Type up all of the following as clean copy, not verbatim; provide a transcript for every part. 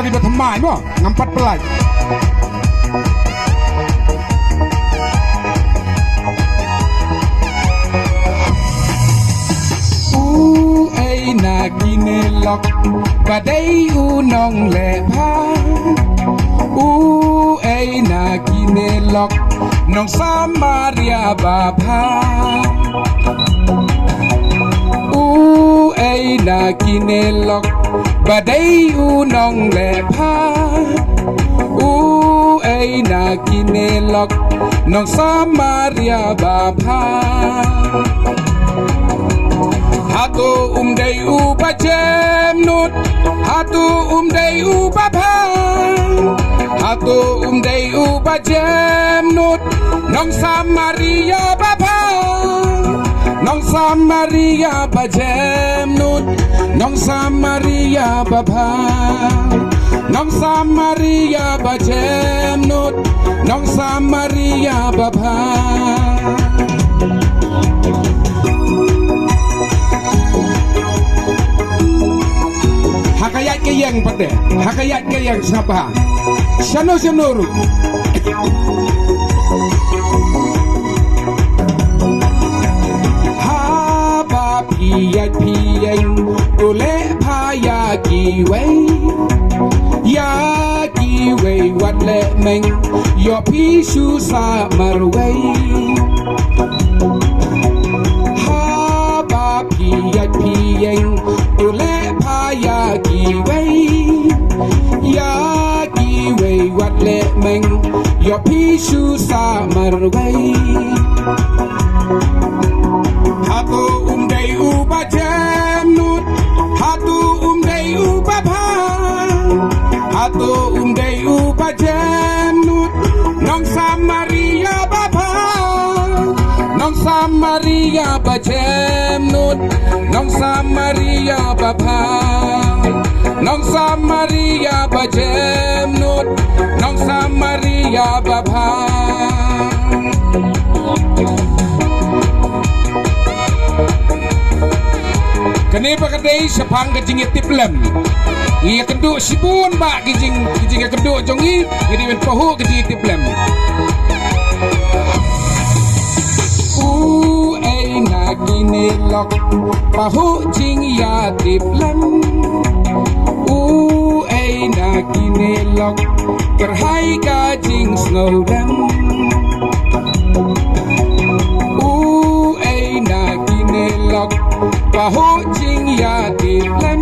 terlibat temai mo ngampat pelaj. Na kinelok badai unong lepa ay na kinelok nong Samaria bapa ay na kinelok badai unong lepa ay na kinelok nong Samaria bapa Hatu day ubajem nut Hatu day ubabang Hatu day ubajem nut Nong Samaria babang Nong Samaria bajem nut Nong Samaria babang Nong Samaria bajem nut Nong Samaria babang Hakayat kayang pada Hakayat kayang sabah Sano sanuru Haba piyat piyang Ule paya kiway Ya kiway wat le meng Yo pisu sa marway Haba piyat piyang Ule paya kiway Ya kiway wat le meng Yo pisu sa marway Hatu day ubajem nut Hatu day ubabang Hatu day ubajem nut Nong Samaria babang Nong Samaria bajem nut Nong Samaria babang Nong Samaria bajem nut Nong Samaria babang Kenapa kadai sepang kejing tiplam ia keduk sibun bak kejing keduk jongi jadi men pahu kejing tiplam ai na kinelok pahu jing ya tiplam ai na kinelok kerhai kajing snowdam ai na kinelok paho jing ya tiplam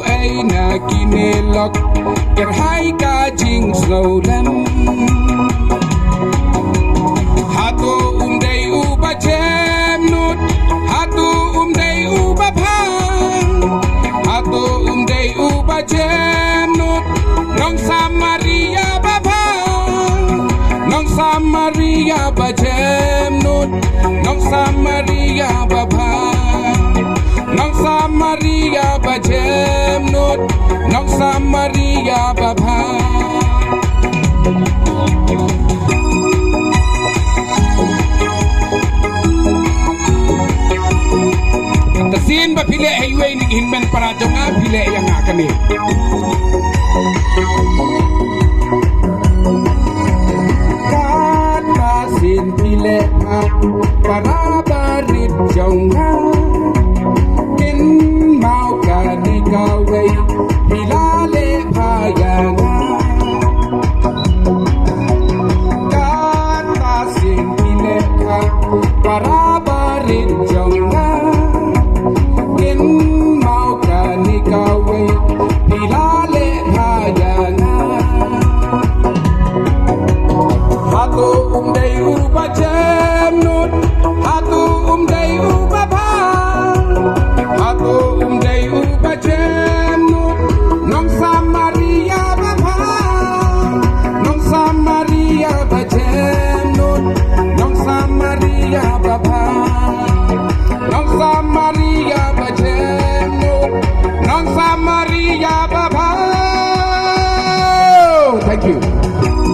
ay na kinelok kerhai kajing snowdam Hatu day ubajem nut Hatu day ubabang Hatu day ubajem nut Nong Samaria babang Nong Samaria bajem nut Nong Samaria babang Nong Samaria bajem nut Nong Samaria babang Tasin ba pili highway ni hinman para nga pili yang akan ni Katasin pili para barit jong